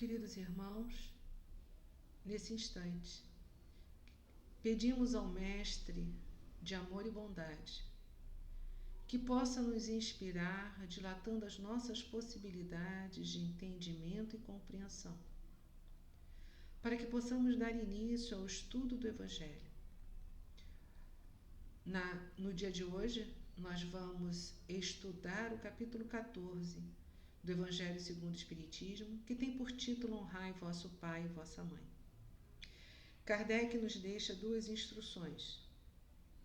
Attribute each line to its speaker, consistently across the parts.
Speaker 1: queridos irmãos, nesse instante, pedimos ao Mestre de amor e bondade que possa nos inspirar, dilatando as nossas possibilidades de entendimento e compreensão, para que possamos dar início ao estudo do Evangelho. No dia de hoje, nós vamos estudar o capítulo 14 do Evangelho segundo o Espiritismo, que tem por título Honrai vosso pai e vossa mãe. Kardec nos deixa duas instruções,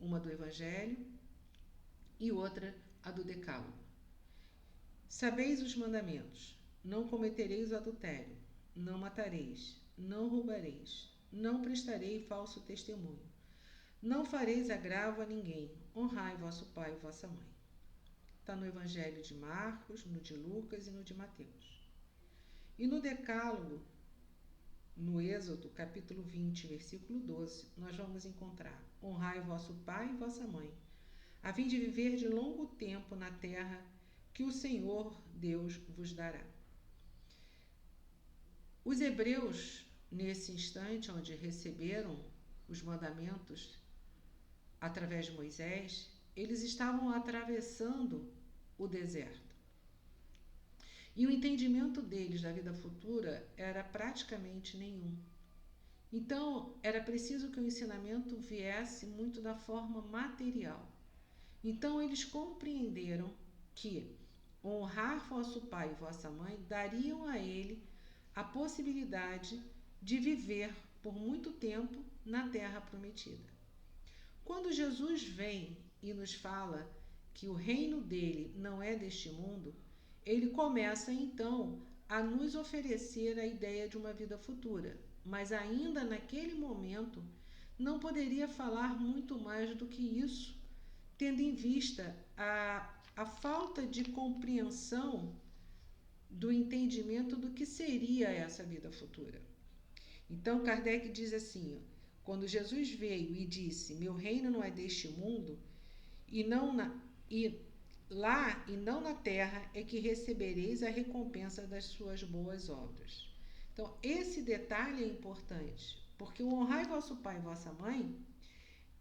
Speaker 1: uma do Evangelho e outra a do Decálogo. Sabeis os mandamentos: não cometereis o adultério, não matareis, não roubareis, não prestarei falso testemunho, não fareis agravo a ninguém, honrai vosso pai e vossa mãe. Está no Evangelho de Marcos, no de Lucas e no de Mateus. E no Decálogo, no Êxodo, capítulo 20, versículo 12, nós vamos encontrar: honrai vosso pai e vossa mãe, a fim de viver de longo tempo na terra que o Senhor Deus vos dará. Os hebreus, nesse instante onde receberam os mandamentos através de Moisés, eles estavam atravessando o deserto. E o entendimento deles da vida futura era praticamente nenhum. Então, era preciso que o ensinamento viesse muito da forma material. Então, eles compreenderam que honrar vosso pai e vossa mãe dariam a ele a possibilidade de viver por muito tempo na terra prometida. Quando Jesus vem e nos fala que o reino dele não é deste mundo, ele começa então a nos oferecer a ideia de uma vida futura, mas ainda naquele momento não poderia falar muito mais do que isso, tendo em vista a falta de compreensão do entendimento do que seria essa vida futura. Então Kardec diz assim: quando Jesus veio e disse, meu reino não é deste mundo, e não na terra é que recebereis a recompensa das suas boas obras. Então, esse detalhe é importante, porque o honrai vosso pai e vossa mãe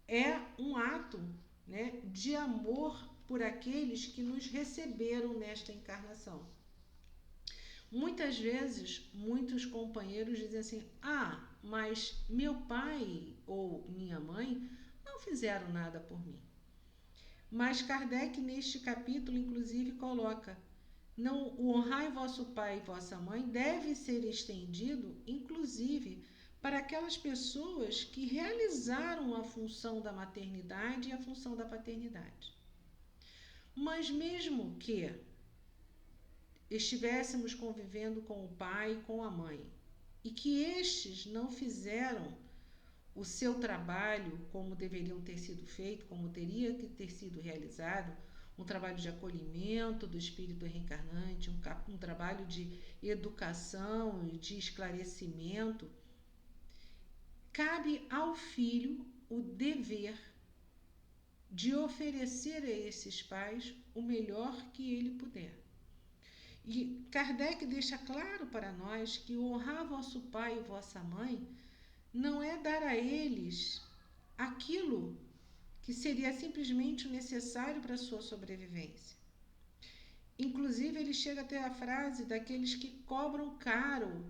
Speaker 1: é um ato, né, de amor por aqueles que nos receberam nesta encarnação. Muitas vezes, muitos companheiros dizem assim: mas meu pai ou minha mãe não fizeram nada por mim. Mas Kardec, neste capítulo, inclusive, coloca: não, o honrai vosso pai e vossa mãe deve ser estendido, inclusive, para aquelas pessoas que realizaram a função da maternidade e a função da paternidade. Mas mesmo que estivéssemos convivendo com o pai e com a mãe, e que estes não fizeram o seu trabalho como deveriam ter sido feito, como teria que ter sido realizado, um trabalho de acolhimento do espírito reencarnante, um trabalho de educação e de esclarecimento, cabe ao filho o dever de oferecer a esses pais o melhor que ele puder. E Kardec deixa claro para nós que honrar vosso pai e vossa mãe não é dar a eles aquilo que seria simplesmente o necessário para a sua sobrevivência. Inclusive, ele chega até a frase daqueles que cobram caro,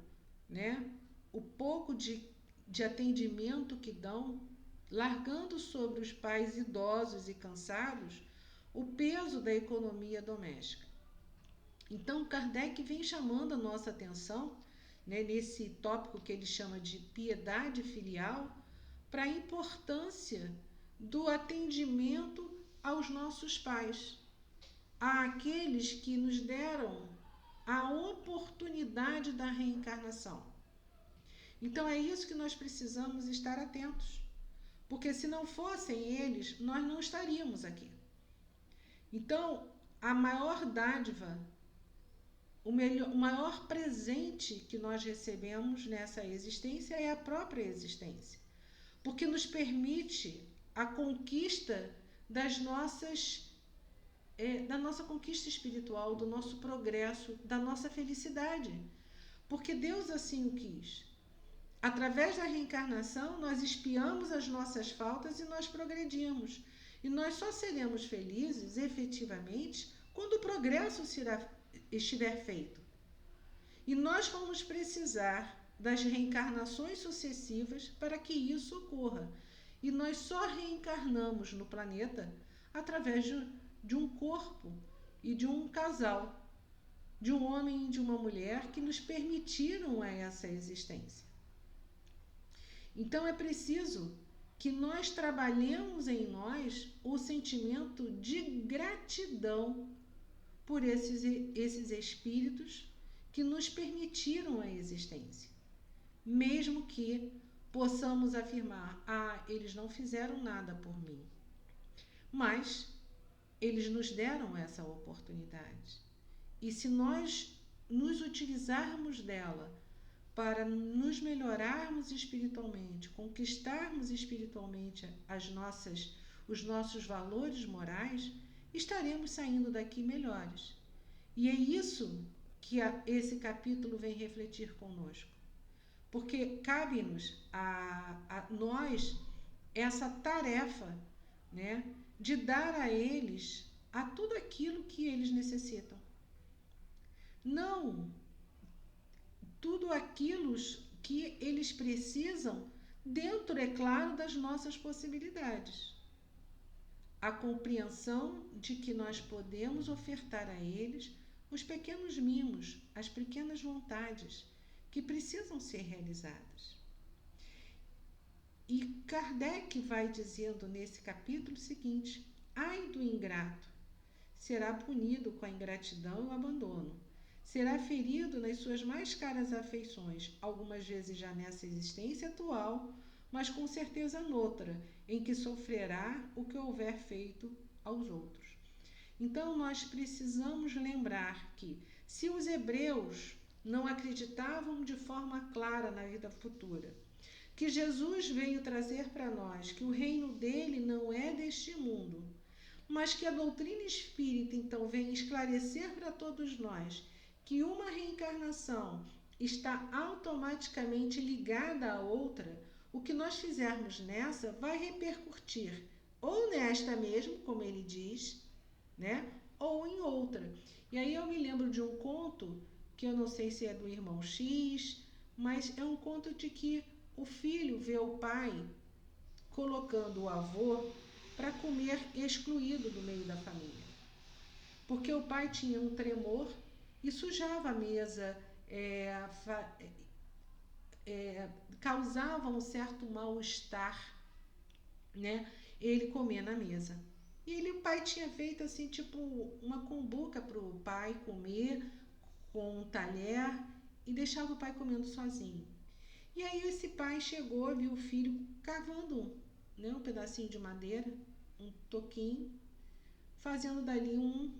Speaker 1: né, o pouco de atendimento que dão, largando sobre os pais idosos e cansados o peso da economia doméstica. Então, Kardec vem chamando a nossa atenção, né, nesse tópico que ele chama de piedade filial, para a importância do atendimento aos nossos pais, àqueles que nos deram a oportunidade da reencarnação. Então, é isso que nós precisamos estar atentos, porque se não fossem eles, nós não estaríamos aqui. Então, a maior dádiva, o maior presente que nós recebemos nessa existência é a própria existência, porque nos permite a conquista da nossa conquista espiritual, do nosso progresso, da nossa felicidade. porque Deus assim o quis. Através da reencarnação, nós expiamos as nossas faltas e nós progredimos. E nós só seremos felizes, efetivamente, quando o progresso estiver feito. E nós vamos precisar das reencarnações sucessivas para que isso ocorra. E nós só reencarnamos no planeta através de um corpo e de um casal, de um homem e de uma mulher que nos permitiram essa existência. Então é preciso que nós trabalhemos em nós o sentimento de gratidão por esses espíritos que nos permitiram a existência. Mesmo que possamos afirmar, eles não fizeram nada por mim. Mas eles nos deram essa oportunidade. E se nós nos utilizarmos dela para nos melhorarmos espiritualmente, conquistarmos espiritualmente os nossos valores morais, estaremos saindo daqui melhores. E é isso que esse capítulo vem refletir conosco. Porque cabe-nos a nós essa tarefa, né, de dar a eles a tudo aquilo que eles necessitam. Não tudo aquilo que eles precisam dentro, é claro, das nossas possibilidades. A compreensão de que nós podemos ofertar a eles os pequenos mimos, as pequenas vontades que precisam ser realizadas. E Kardec vai dizendo nesse capítulo o seguinte: ai do ingrato, será punido com a ingratidão e o abandono. Será ferido nas suas mais caras afeições, algumas vezes já nessa existência atual, mas com certeza noutra, em que sofrerá o que houver feito aos outros. Então nós precisamos lembrar que, se os hebreus não acreditavam de forma clara na vida futura, que Jesus veio trazer para nós que o reino dele não é deste mundo, mas que a doutrina espírita então vem esclarecer para todos nós que uma reencarnação está automaticamente ligada à outra, o que nós fizermos nessa vai repercutir ou nesta mesmo, como ele diz, né, ou em outra. E aí eu me lembro de um conto, que eu não sei se é do irmão X, mas é um conto de que o filho vê o pai colocando o avô para comer excluído do meio da família. Porque o pai tinha um tremor e sujava a mesa, causava um certo mal-estar, né, ele comer na mesa. E o pai tinha feito assim, tipo, uma cumbuca para o pai comer com um talher e deixava o pai comendo sozinho. E aí esse pai chegou, viu o filho cavando um pedacinho de madeira, um toquinho, fazendo dali um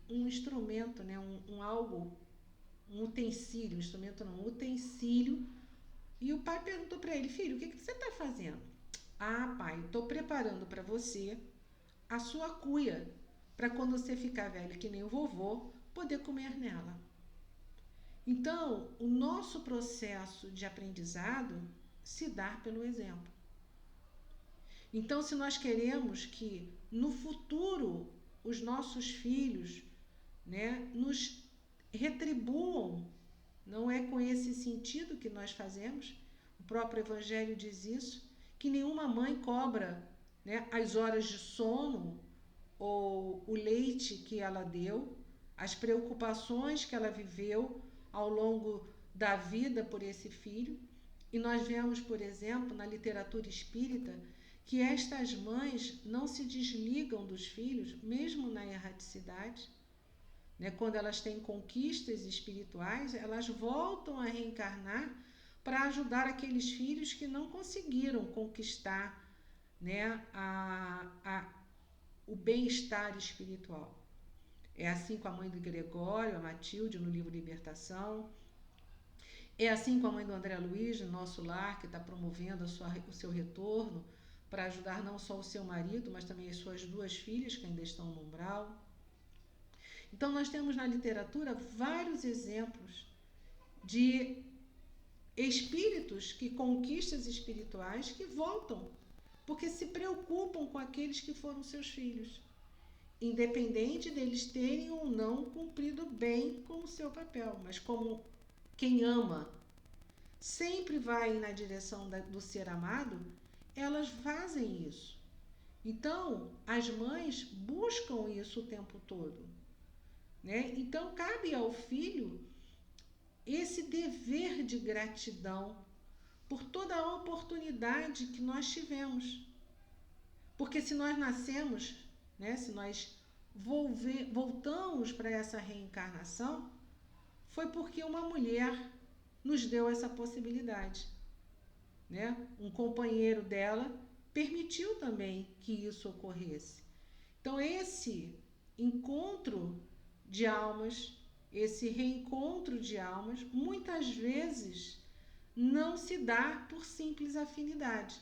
Speaker 1: instrumento, né, um utensílio, instrumento não, um utensílio. E o pai perguntou para ele: filho, o que você está fazendo? Ah, pai, estou preparando para você a sua cuia, para quando você ficar velho que nem o vovô, poder comer nela. Então, o nosso processo de aprendizado se dá pelo exemplo. Então, se nós queremos que no futuro os nossos filhos, né, nos retribuam, não é com esse sentido que nós fazemos, o próprio Evangelho diz isso, que nenhuma mãe cobra, né, as horas de sono ou o leite que ela deu, as preocupações que ela viveu ao longo da vida por esse filho. E nós vemos, por exemplo, na literatura espírita, que estas mães não se desligam dos filhos, mesmo na erraticidade, né? Quando elas têm conquistas espirituais, elas voltam a reencarnar para ajudar aqueles filhos que não conseguiram conquistar, né, o bem-estar espiritual. É assim com a mãe do Gregório, a Matilde, no livro Libertação. É assim com a mãe do André Luiz, no Nosso Lar, que está promovendo o seu retorno para ajudar não só o seu marido, mas também as suas duas filhas que ainda estão no umbral. Então nós temos na literatura vários exemplos de espíritos que conquistas espirituais que voltam, porque se preocupam com aqueles que foram seus filhos, independente deles terem ou não cumprido bem com o seu papel, mas como quem ama sempre vai na direção do ser amado, elas fazem isso. Então, as mães buscam isso o tempo todo, né? Então, cabe ao filho esse dever de gratidão por toda a oportunidade que nós tivemos. Porque se nós nascemos, né, se nós voltamos para essa reencarnação, foi porque uma mulher nos deu essa possibilidade, né? Um companheiro dela permitiu também que isso ocorresse. Então, esse encontro de almas, esse reencontro de almas, muitas vezes não se dá por simples afinidade.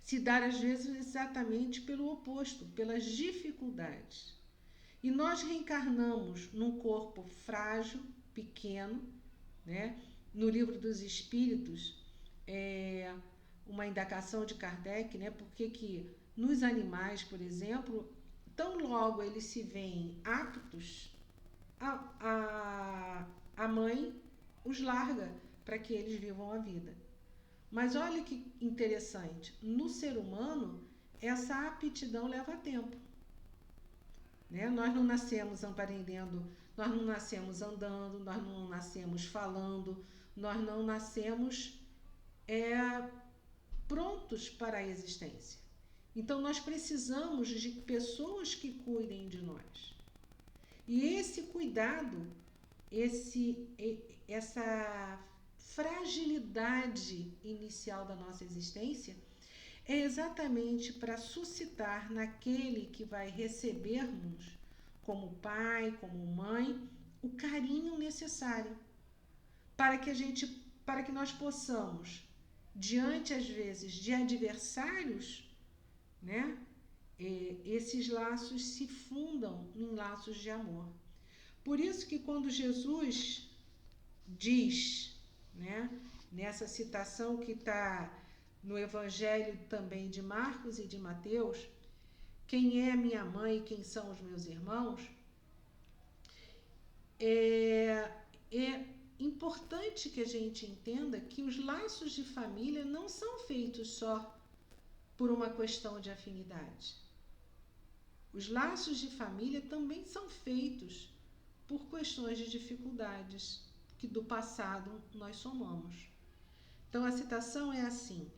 Speaker 1: Se dá, às vezes, exatamente pelo oposto, pelas dificuldades. E nós reencarnamos num corpo frágil, pequeno, né? No Livro dos Espíritos, uma indagação de Kardec, né? Porque que nos animais, por exemplo, tão logo eles se veem aptos, a mãe os larga para que eles vivam a vida. Mas olha que interessante, no ser humano, essa aptidão leva tempo. Né? Nós não nascemos aprendendo, nós não nascemos andando, nós não nascemos falando, nós não nascemos prontos para a existência. Então, nós precisamos de pessoas que cuidem de nós. E esse cuidado, essa fragilidade inicial da nossa existência é exatamente para suscitar naquele que vai recebermos como pai, como mãe, o carinho necessário para que nós possamos, diante às vezes de adversários, né, esses laços se fundam em laços de amor. Por isso que quando Jesus diz, né, nessa citação que está no Evangelho também de Marcos e de Mateus, quem é minha mãe e quem são os meus irmãos, é importante que a gente entenda que os laços de família não são feitos só por uma questão de afinidade. Os laços de família também são feitos por questões de dificuldades que do passado nós somamos. Então a citação é assim: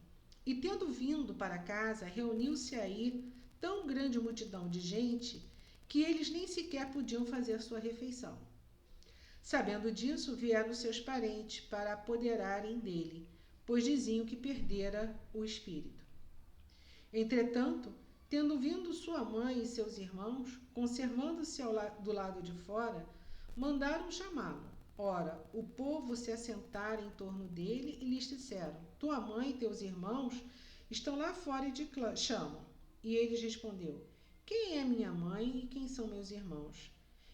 Speaker 1: e tendo vindo para casa, reuniu-se aí tão grande multidão de gente que eles nem sequer podiam fazer sua refeição. Sabendo disso, vieram seus parentes para apoderarem dele, pois diziam que perdera o espírito. Entretanto, tendo vindo sua mãe e seus irmãos, conservando-se do lado de fora, mandaram chamá-lo. Ora, o povo se assentara em torno dele e lhes disseram: tua mãe e teus irmãos estão lá fora e te chamam. E ele respondeu: quem é minha mãe e quem são meus irmãos?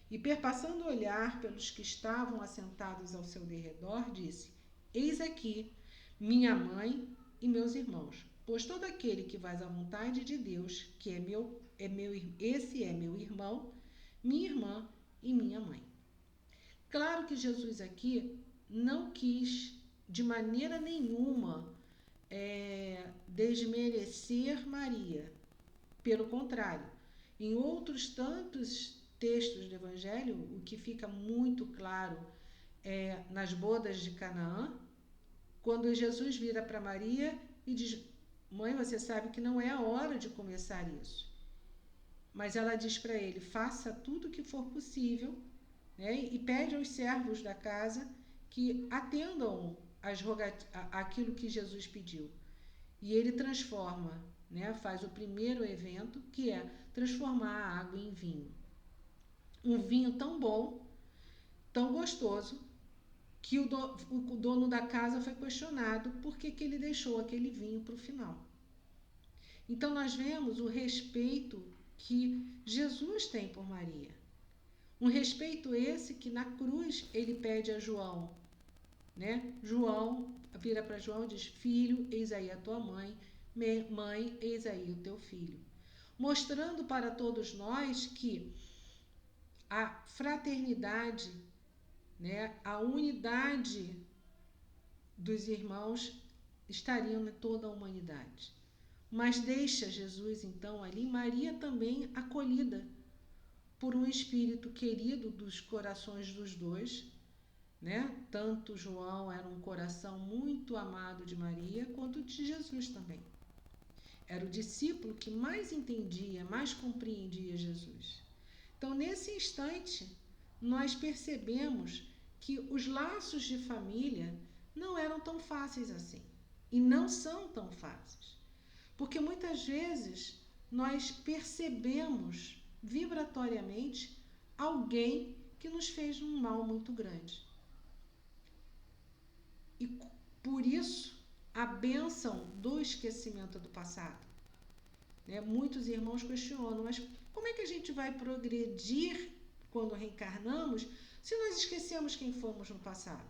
Speaker 1: E perpassando o olhar pelos que estavam assentados ao seu derredor, disse: eis aqui minha mãe e meus irmãos. Pois todo aquele que faz a vontade de Deus, que esse é meu irmão, minha irmã e minha mãe. Claro que Jesus aqui não quis de maneira nenhuma desmerecer Maria. Pelo contrário, em outros tantos textos do Evangelho, o que fica muito claro nas bodas de Canaã, quando Jesus vira para Maria e diz: mãe, você sabe que não é a hora de começar isso. Mas ela diz para ele: faça tudo o que for possível, né, e pede aos servos da casa que atendam aquilo que Jesus pediu. E ele transforma, né, faz o primeiro evento, que é transformar a água em vinho. Um vinho tão bom, tão gostoso, que o dono da casa foi questionado por que ele deixou aquele vinho para o final. Então nós vemos o respeito que Jesus tem por Maria. Um respeito esse que na cruz ele pede a João, né? João vira para João e diz: filho, eis aí a tua mãe, mãe, eis aí o teu filho. Mostrando para todos nós que a fraternidade, né, a unidade dos irmãos estariam em toda a humanidade. Mas deixa Jesus então ali, Maria também acolhida por um espírito querido dos corações dos dois, né? Tanto João era um coração muito amado de Maria, quanto de Jesus também. Era o discípulo que mais entendia, mais compreendia Jesus. Então, nesse instante, nós percebemos que os laços de família não eram tão fáceis assim. E não são tão fáceis. Porque muitas vezes nós percebemos vibratoriamente alguém que nos fez um mal muito grande. E por isso, a bênção do esquecimento do passado. Né? Muitos irmãos questionam, mas como é que a gente vai progredir quando reencarnamos se nós esquecemos quem fomos no passado?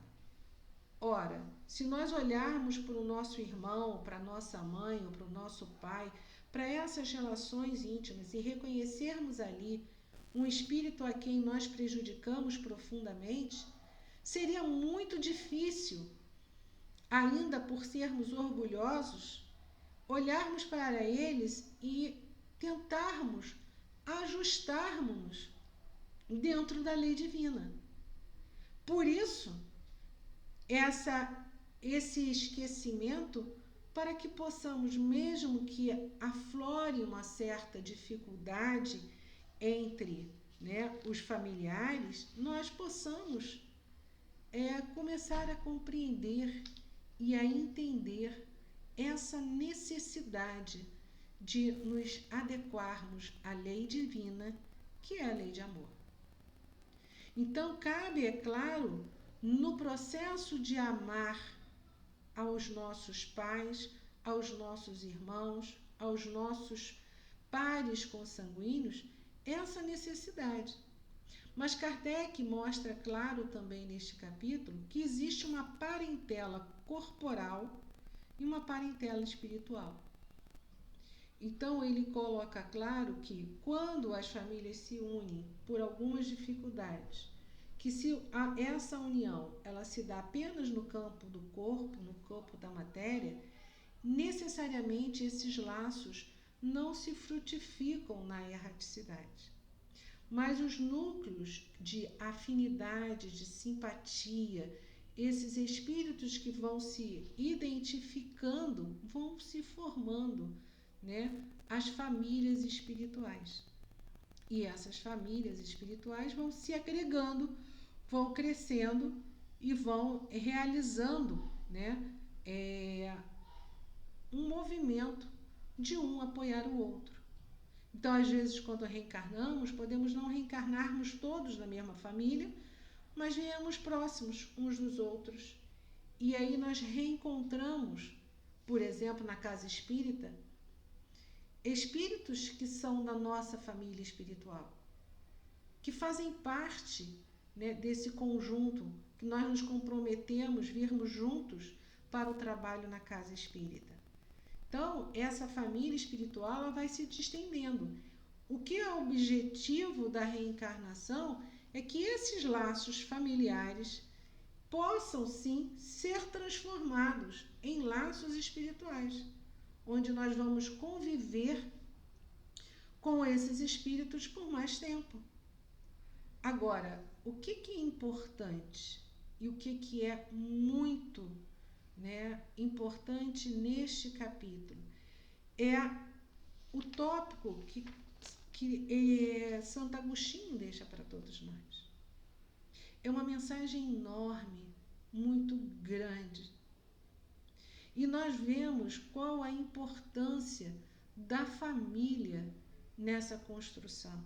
Speaker 1: Ora, se nós olharmos para o nosso irmão, para a nossa mãe ou para o nosso pai, para essas relações íntimas e reconhecermos ali um espírito a quem nós prejudicamos profundamente, seria muito difícil, ainda por sermos orgulhosos, olharmos para eles e tentarmos ajustarmos dentro da lei divina. Por isso, esse esquecimento, para que possamos, mesmo que aflore uma certa dificuldade entre, né, os familiares, nós possamos começar a compreender e a entender essa necessidade de nos adequarmos à lei divina, que é a lei de amor. Então, cabe, é claro, no processo de amar aos nossos pais, aos nossos irmãos, aos nossos pares consanguíneos, essa necessidade. Mas Kardec mostra claro também neste capítulo que existe uma parentela corporal e uma parentela espiritual. Então ele coloca claro que quando as famílias se unem por algumas dificuldades, que se essa união ela se dá apenas no campo do corpo, no campo da matéria, necessariamente esses laços não se frutificam na erraticidade. Mas os núcleos de afinidade, de simpatia, esses espíritos que vão se identificando, vão se formando, né, as famílias espirituais. E essas famílias espirituais vão se agregando, vão crescendo e vão realizando, né, um movimento de um apoiar o outro. Então, às vezes, quando reencarnamos, podemos não reencarnarmos todos na mesma família, mas viemos próximos uns dos outros. E aí nós reencontramos, por exemplo, na casa espírita, espíritos que são da nossa família espiritual, que fazem parte, né, desse conjunto, que nós nos comprometemos virmos juntos para o trabalho na casa espírita. Então, essa família espiritual ela vai se estendendo. O que é o objetivo da reencarnação é que esses laços familiares possam, sim, ser transformados em laços espirituais, onde nós vamos conviver com esses espíritos por mais tempo. Agora, o que é importante e o que é muito, né, importante neste capítulo é o tópico que Santo Agostinho deixa para todos nós. É uma mensagem enorme, muito grande. E nós vemos qual a importância da família nessa construção.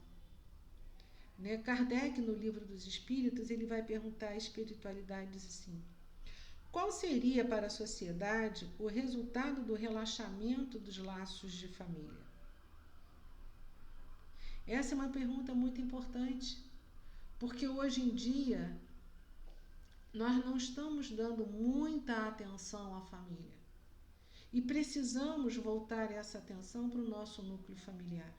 Speaker 1: Né? Kardec, no Livro dos Espíritos, ele vai perguntar à espiritualidade assim: qual seria para a sociedade o resultado do relaxamento dos laços de família? Essa é uma pergunta muito importante, Porque hoje em dia nós não estamos dando muita atenção à família. E precisamos voltar essa atenção para o nosso núcleo familiar.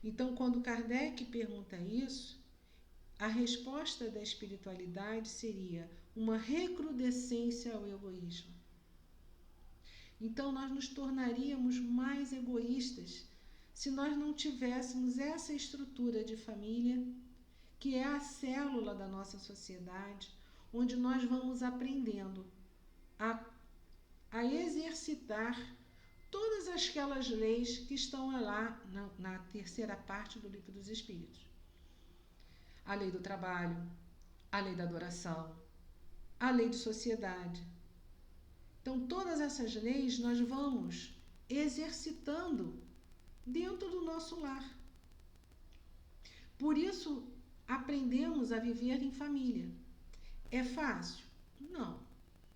Speaker 1: Então, quando Kardec pergunta isso, a resposta da espiritualidade seria uma recrudescência ao egoísmo. Então, nós nos tornaríamos mais egoístas se nós não tivéssemos essa estrutura de família, que é a célula da nossa sociedade, onde nós vamos aprendendo a exercitar todas aquelas leis que estão lá na terceira parte do Livro dos Espíritos. A lei do trabalho, a lei da adoração, a lei de sociedade. Então, todas essas leis nós vamos exercitando dentro do nosso lar. Por isso, aprendemos a viver em família. É fácil? Não.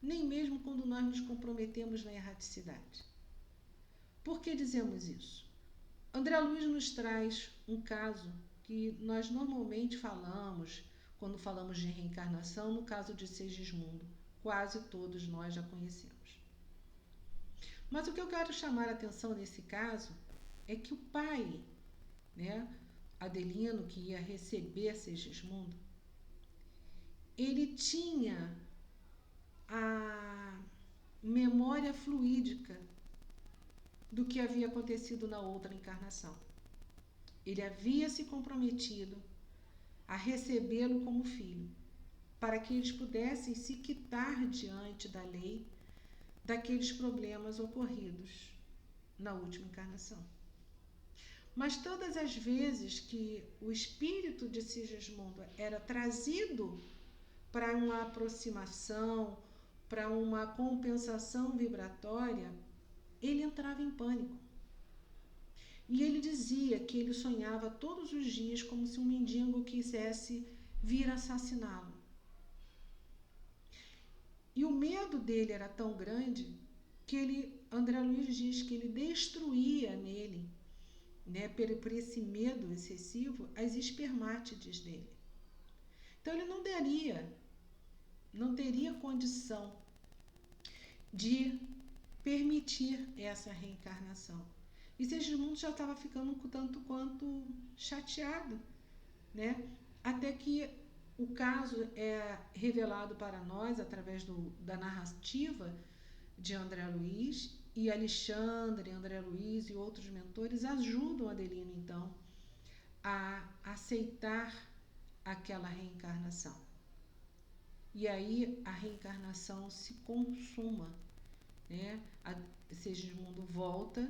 Speaker 1: Nem mesmo quando nós nos comprometemos na erraticidade. Por que dizemos isso? André Luiz nos traz um caso que nós normalmente falamos, quando falamos de reencarnação, no caso de Segismundo. Quase todos nós já conhecemos. Mas o que eu quero chamar a atenção nesse caso é que o pai, Adelino, que ia receber Segismundo, ele tinha a memória fluídica do que havia acontecido na outra encarnação. Ele havia se comprometido a recebê-lo como filho, para que eles pudessem se quitar diante da lei daqueles problemas ocorridos na última encarnação. Mas todas as vezes que o espírito de Segismundo era trazido para uma aproximação, para uma compensação vibratória, ele entrava em pânico. E ele dizia que ele sonhava todos os dias como se um mendigo quisesse vir assassiná-lo. E o medo dele era tão grande que André Luiz diz que ele destruía nele, por esse medo excessivo, as espermátides dele. Então ele não teria condição de permitir essa reencarnação. E Segismundo já estava ficando um tanto quanto chateado, até que o caso é revelado para nós através da narrativa de André Luiz, e Alexandre, André Luiz e outros mentores ajudam Adelino, então, a aceitar aquela reencarnação. E aí a reencarnação se consuma, Segismundo volta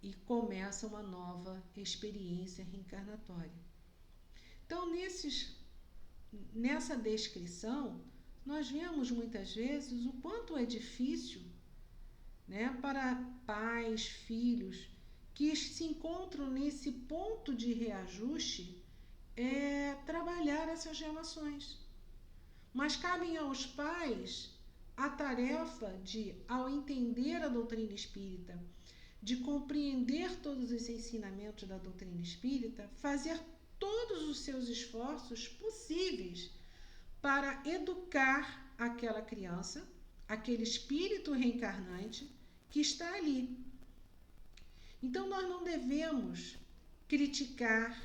Speaker 1: e começa uma nova experiência reencarnatória. Então, nessa descrição, nós vemos muitas vezes o quanto é difícil, para pais, filhos, que se encontram nesse ponto de reajuste, trabalhar essas relações. Mas cabem aos pais a tarefa de, ao entender a doutrina espírita, de compreender todos os ensinamentos da doutrina espírita, fazer todos os seus esforços possíveis para educar aquela criança, aquele espírito reencarnante que está ali. Então, nós não devemos criticar,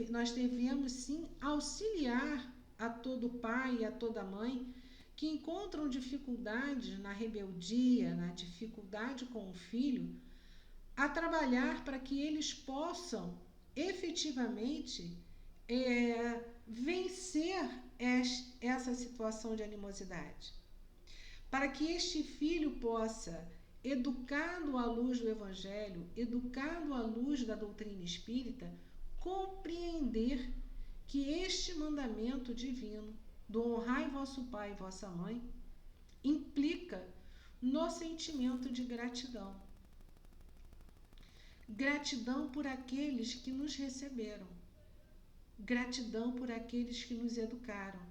Speaker 1: nós devemos sim auxiliar a todo pai e a toda mãe que encontram dificuldades na rebeldia, na dificuldade com o filho, a trabalhar para que eles possam efetivamente vencer essa situação de animosidade. Para que este filho possa, educado à luz do Evangelho, educado à luz da doutrina espírita, compreender que este mandamento divino do honrai vosso pai e vossa mãe implica no sentimento de gratidão. Gratidão por aqueles que nos receberam. Gratidão por aqueles que nos educaram.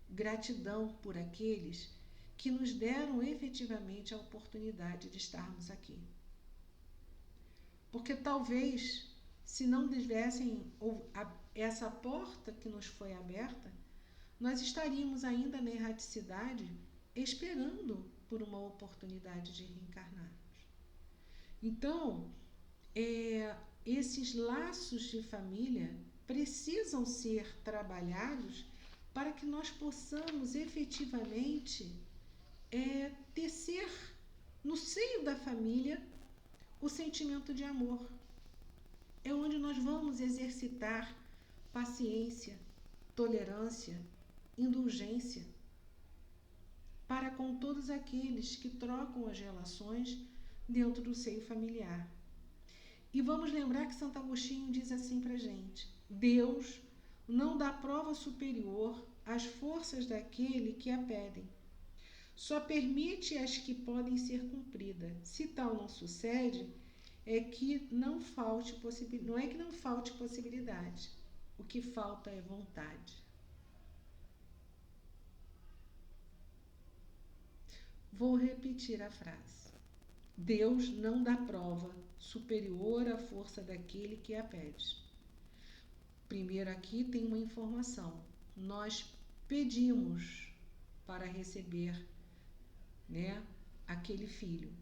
Speaker 1: Gratidão por aqueles que nos deram efetivamente a oportunidade de estarmos aqui. Porque talvez, se não tivessem essa porta que nos foi aberta, nós estaríamos ainda na erraticidade esperando por uma oportunidade de reencarnarmos. Então, esses laços de família precisam ser trabalhados para que nós possamos efetivamente tecer no seio da família o sentimento de amor. É onde nós vamos exercitar paciência, tolerância, indulgência para com todos aqueles que trocam as relações dentro do seio familiar. E vamos lembrar que Santo Agostinho diz assim para a gente: Deus não dá prova superior às forças daquele que a pedem. Só permite as que podem ser cumpridas. Se tal não sucede, não é que não falte possibilidade. O que falta é vontade. Vou repetir a frase. Deus não dá prova superior à força daquele que a pede. Primeiro aqui tem uma informação. Nós pedimos para receber, aquele filho.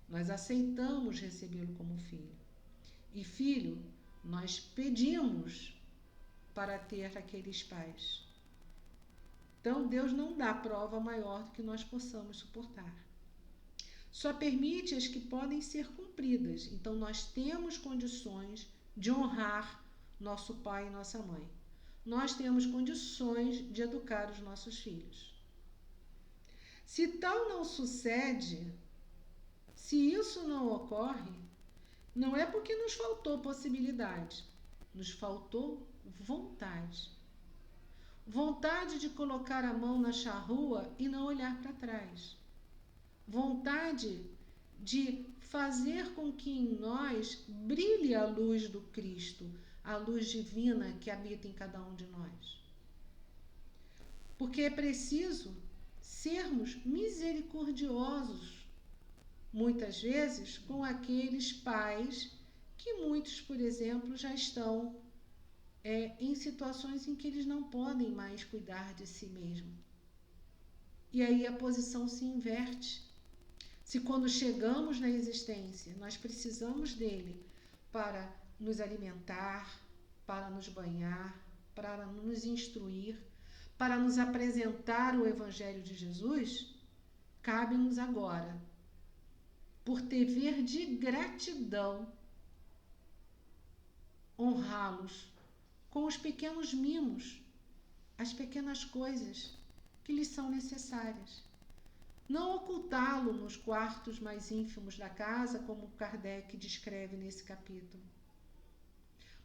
Speaker 1: Nós aceitamos recebê-lo como filho. E filho, nós pedimos para ter aqueles pais. Então, Deus não dá prova maior do que nós possamos suportar. Só permite as que podem ser cumpridas. Então, nós temos condições de honrar nosso pai e nossa mãe. Nós temos condições de educar os nossos filhos. Se tal não sucede, se isso não ocorre, não é porque nos faltou possibilidade, nos faltou vontade. Vontade de colocar a mão na charrua e não olhar para trás. Vontade de fazer com que em nós brilhe a luz do Cristo, a luz divina que habita em cada um de nós. Porque é preciso sermos misericordiosos, muitas vezes, com aqueles pais que muitos, por exemplo, já estão em situações em que eles não podem mais cuidar de si mesmo. E aí a posição se inverte. Se quando chegamos na existência, nós precisamos dele para nos alimentar, para nos banhar, para nos instruir, para nos apresentar o Evangelho de Jesus, cabe-nos agora, por dever de gratidão, honrá-los com os pequenos mimos, as pequenas coisas que lhes são necessárias. Não ocultá-lo nos quartos mais ínfimos da casa, como Kardec descreve nesse capítulo,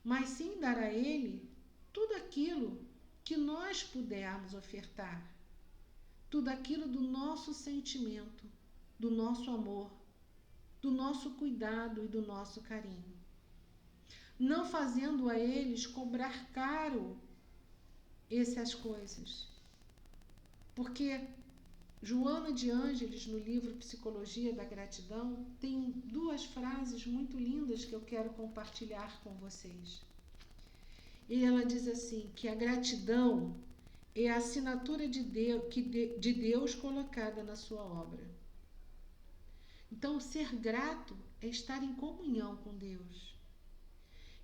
Speaker 1: mas sim dar a ele tudo aquilo que nós pudermos ofertar, tudo aquilo do nosso sentimento, do nosso amor, do nosso cuidado e do nosso carinho. Não fazendo a eles cobrar caro essas coisas. Porque Joana de Ângeles, no livro Psicologia da Gratidão, tem 2 frases muito lindas que eu quero compartilhar com vocês. E ela diz assim, que a gratidão é a assinatura de Deus colocada na sua obra. Então, ser grato é estar em comunhão com Deus.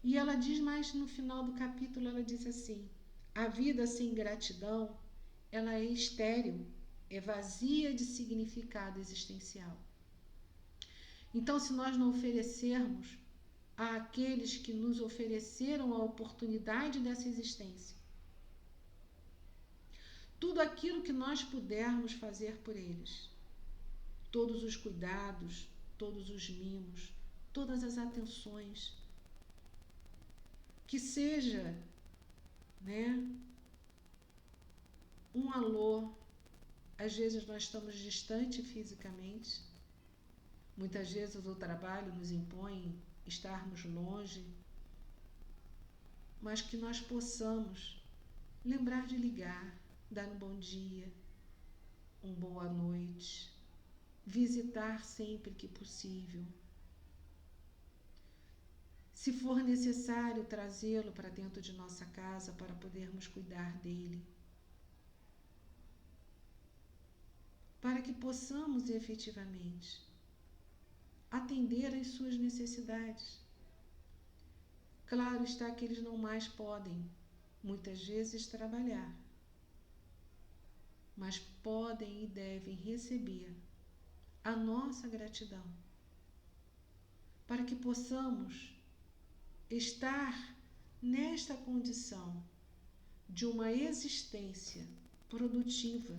Speaker 1: E ela diz mais no final do capítulo, ela diz assim, a vida sem gratidão, ela é estéril, é vazia de significado existencial. Então, se nós não oferecermos àqueles que nos ofereceram a oportunidade dessa existência tudo aquilo que nós pudermos fazer por eles, todos os cuidados, todos os mimos, todas as atenções, que seja, um alô. Às vezes nós estamos distantes fisicamente, muitas vezes o trabalho nos impõe estarmos longe, mas que nós possamos lembrar de ligar, dar um bom dia, uma boa noite, visitar sempre que possível. Se for necessário trazê-lo para dentro de nossa casa para podermos cuidar dele, para que possamos efetivamente atender às suas necessidades. Claro está que eles não mais podem, muitas vezes, trabalhar, mas podem e devem receber a nossa gratidão, para que possamos estar nesta condição de uma existência produtiva,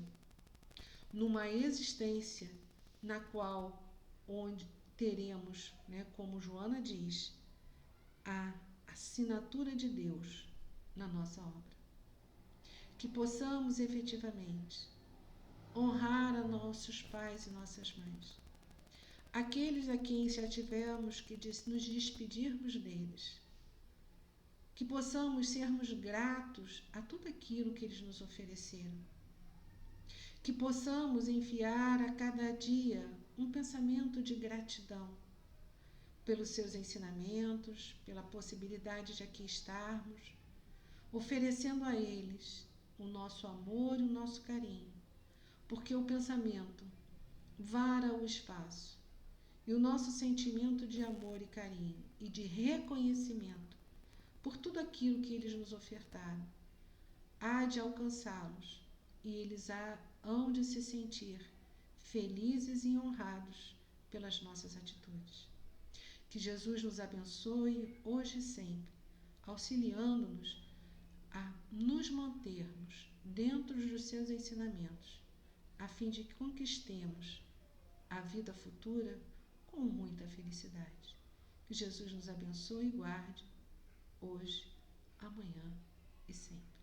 Speaker 1: numa existência na qual, onde teremos, como Joana diz, a assinatura de Deus na nossa obra. Que possamos efetivamente honrar a nossos pais e nossas mães, aqueles a quem já tivemos que nos despedirmos deles, que possamos sermos gratos a tudo aquilo que eles nos ofereceram, que possamos enviar a cada dia um pensamento de gratidão pelos seus ensinamentos, pela possibilidade de aqui estarmos, oferecendo a eles o nosso amor e o nosso carinho, porque o pensamento vara o espaço e o nosso sentimento de amor e carinho e de reconhecimento por tudo aquilo que eles nos ofertaram há de alcançá-los e eles hão de se sentir felizes e honrados pelas nossas atitudes. Que Jesus nos abençoe hoje e sempre, auxiliando-nos a nos mantermos dentro dos seus ensinamentos, a fim de que conquistemos a vida futura com muita felicidade. Que Jesus nos abençoe e guarde hoje, amanhã e sempre.